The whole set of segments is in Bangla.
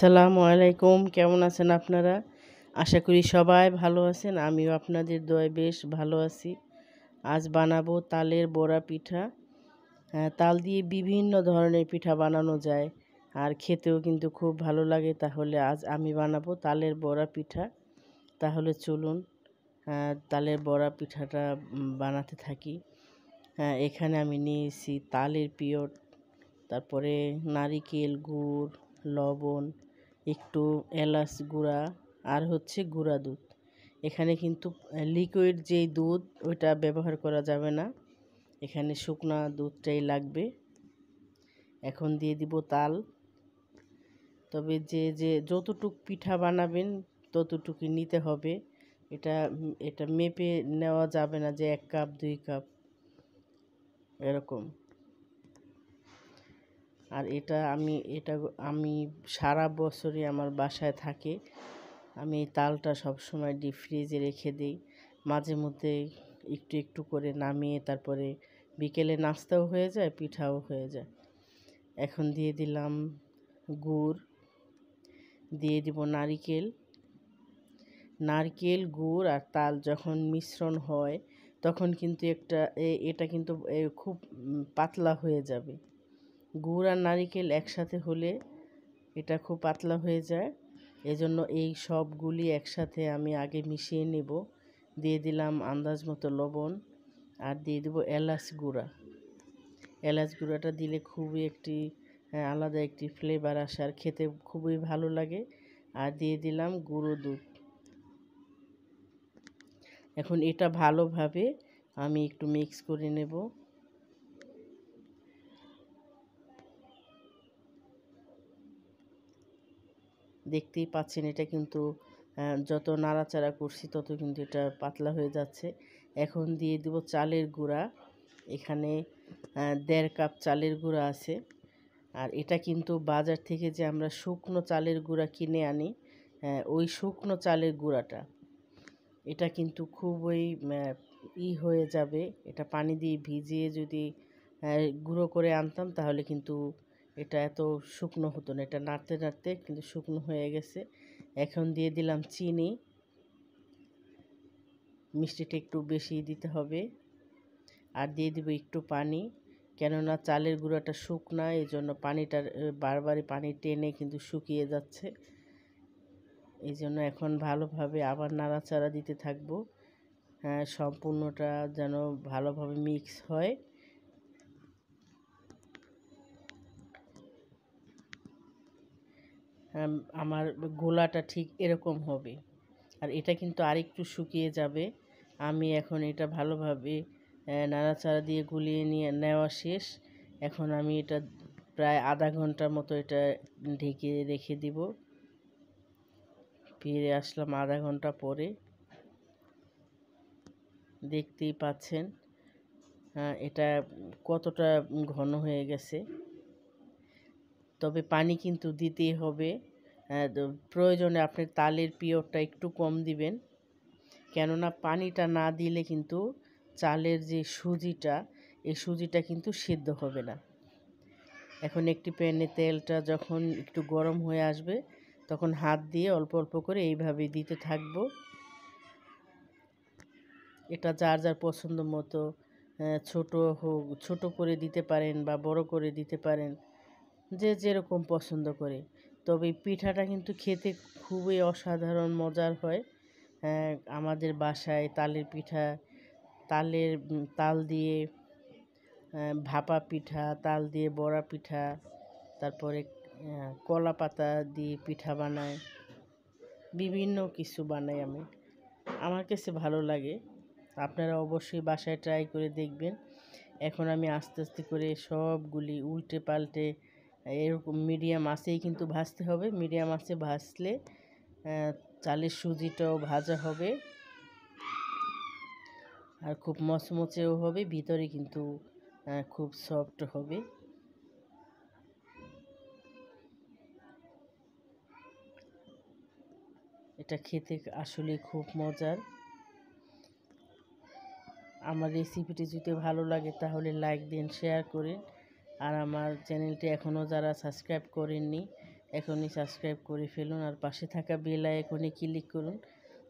আসসালামু আলাইকুম, কেমন আছেন আপনারা? আশা করি সবাই ভালো আছেন। আমিও আপনাদের দোয়ায় বেশ ভালো আছি। আজ বানাবো তালের বড়া পিঠা। তাল দিয়ে বিভিন্ন ধরনের পিঠা বানানো যায়, আর খেতেও কিন্তু খুব ভালো লাগে। তাহলে আজ আমি বানাবো তালের বড়া পিঠা। তাহলে চলুন তালের বড়া পিঠাটা বানাতে থাকি। এখানে আমি নিয়েছি তালের পিওর, তারপরে নারিকেল, গুড়, লবণ, একটু এলাচ গুঁড়া, আর হচ্ছে গুঁড়া দুধ। এখানে কিন্তু লিকুইড যেই দুধ ওইটা ব্যবহার করা যাবে না, এখানে শুকনা দুধটাই লাগবে। এখন দিয়ে দিব তাল। তবে যে যতটুক পিঠা বানাবেন ততটুকুই নিতে হবে। এটা এটা মেপে নেওয়া যাবে না যে 1 কাপ 2 কাপ এরকম। আর আমি সারা বছরই আমার বাসায় থাকে। আমি এই তালটা সবসময় ডিপ ফ্রিজে রেখে দিই। মাঝে মধ্যে একটু একটু করে নামিয়ে তারপরে বিকেলে নাস্তাও হয়ে যায়, পিঠাও হয়ে যায়। এখন দিয়ে দিলাম গুড়, দিয়ে দিব নারকেল, গুড় আর তাল যখন মিশ্রণ হয় তখন কিন্তু এটা কিন্তু খুব পাতলা হয়ে যাবে। গুড় আর নারিকেল একসাথে হলে এটা খুব পাতলা হয়ে যায়। এজন্য এই সবগুলি একসাথে আমি আগে মিশিয়ে নেব। দিয়ে দিলাম আন্দাজ মতো লবণ, আর দিয়ে দেব এলাচ গুঁড়া। এলাচ গুঁড়াটা দিলে খুবই আলাদা একটি ফ্লেভার আসে, আর খেতে খুবই ভালো লাগে। আর দিয়ে দিলাম গুঁড়ো দুধ। এখন এটা ভালোভাবে আমি একটু মিক্স করে নেব। দেখতেই পাচ্ছেন এটা কিন্তু যত নাড়াচাড়া করছি তত কিন্তু এটা পাতলা হয়ে যাচ্ছে। এখন দিয়ে দেব চালের গুঁড়া। এখানে 1.5 কাপ চালের গুঁড়া আছে। আর এটা কিন্তু বাজার থেকে যে আমরা শুকনো চালের গুঁড়া কিনে আনি, ওই শুকনো চালের গুঁড়াটা, এটা কিন্তু খুবই হয়ে যাবে। এটা পানি দিয়ে ভিজিয়ে যদি গুঁড়ো করে আনতাম তাহলে কিন্তু এটা এত শুকনো হতো না। এটা নাড়তে নাড়তে কিন্তু শুকনো হয়ে গেছে। এখন দিয়ে দিলাম চিনি। মিষ্টিটা একটু বেশি দিতে হবে। আর দিয়ে দিব একটু পানি, কেননা চালের গুঁড়াটা শুকনা, এই জন্য পানিটার বারবারই পানি টেনে কিন্তু শুকিয়ে যাচ্ছে। এই জন্য এখন ভালোভাবে আবার নাড়াচাড়া দিতে থাকবো, সম্পূর্ণটা যেন ভালোভাবে মিক্স হয়। আমার গোলাটা ঠিক এরকম হবে, আর এটা কিন্তু আরেকটু শুকিয়ে যাবে। আমি এখন এটা ভালোভাবে নাড়াচাড়া দিয়ে গুলিয়ে নেওয়া শেষ। এখন আমি এটা প্রায় আধা ঘন্টার মতো এটা ঢেকে রেখে দিব। ফিরে আসলাম আধা ঘন্টা পরে। দেখতেই পাচ্ছেন এটা কতটা ঘন হয়ে গেছে। তবে পানি কিন্তু দিতেই হবে। প্রয়োজনে আপনি তালের পিওরটা একটু কম দিবেন, কেননা পানিটা না দিলে কিন্তু চালের যে সুজিটা, এই সুজিটা কিন্তু সিদ্ধ হবে না। এখন একটি প্যানে তেলটা যখন একটু গরম হয়ে আসবে তখন হাত দিয়ে অল্প অল্প করে এইভাবে দিতে থাকবো। এটা যার যার পছন্দ মতো ছোট করে দিতে পারেন বা বড় করে দিতে পারেন, যে যেরকম পছন্দ করে। তবে পিঠাটা কিন্তু খেতে খুবই অসাধারণ মজার হয়। আমাদের বাসায় তালের পিঠা, তাল দিয়ে ভাপা পিঠা, তাল দিয়ে বড়া পিঠা, তারপরে কলা পাতা দিয়ে পিঠা বানায়, বিভিন্ন কিছু বানাই আমি। আমার কাছে ভালো লাগে। আপনারা অবশ্যই বাসায় ট্রাই করে দেখবেন। এখন আমি আস্তে আস্তে করে সবগুলি উল্টে পাল্টে এরকম মিডিয়াম আঁচেই কিন্তু ভাজতে হবে। মিডিয়াম আঁচে ভাজলে চালের সুজিটাও ভাজা হবে, আর খুব মচমচেও হবে, ভিতরে কিন্তু খুব সফট হবে। এটা খেতে আসলে খুব মজার। আমার রেসিপিটি যদি ভালো লাগে তাহলে লাইক দিন, শেয়ার করেন। আর আমার চ্যানেলটি এখনও যারা সাবস্ক্রাইব করেননি এখনই সাবস্ক্রাইব করে ফেলুন আর পাশে থাকা বেল আইকনে ক্লিক করুন,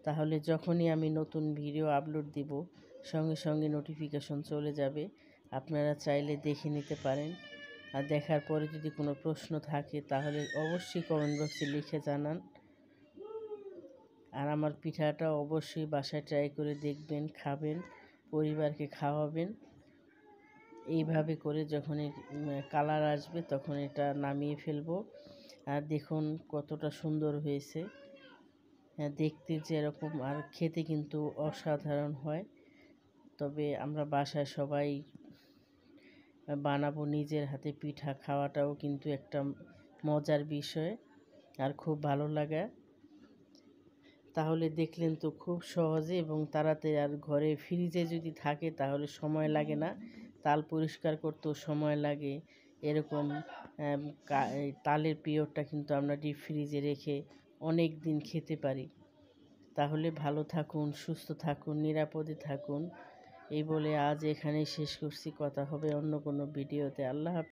তাহলে যখনই আমি নতুন ভিডিও আপলোড দিব সঙ্গে সঙ্গে নোটিফিকেশন চলে যাবে। আপনারা চাইলে দেখে নিতে পারেন। আর দেখার পরে যদি কোনো প্রশ্ন থাকে তাহলে অবশ্যই কমেন্ট বক্সে লিখে জানান। আর আমার পিঠাটা অবশ্যই বাসায় ট্রাই করে দেখবেন, খাবেন, পরিবারকে খাওয়াবেন। এইভাবে করে যখন কালার আসবে তখন এটা নামিয়ে ফেলবো। আর দেখুন কতটা সুন্দর হয়েছে, দেখতে যেরকম আর খেতে কিন্তু অসাধারণ হয়। তবে আমরা বাসায় সবাই বানাবো নিজের হাতে পিঠা, খাওয়াটাও কিন্তু একটা মজার বিষয় আর খুব ভালো লাগা। তাহলে দেখলেন তো খুব সহজে এবং তাড়াতাড়ি, আর ঘরে ফ্রিজে যদি থাকে তাহলে সময় লাগে না, তাল পরিষ্কার করতেও সময় লাগে। এরকম তালের পিওরটা কিন্তু আমরা ডিপ ফ্রিজে রেখে অনেক দিন খেতে পারি। তাহলে ভালো থাকুন, সুস্থ থাকুন, নিরাপদে থাকুন। এই বলে আজ এখানেই শেষ করছি। কথা হবে অন্য কোনো ভিডিওতে। আল্লাহ হাফেজ।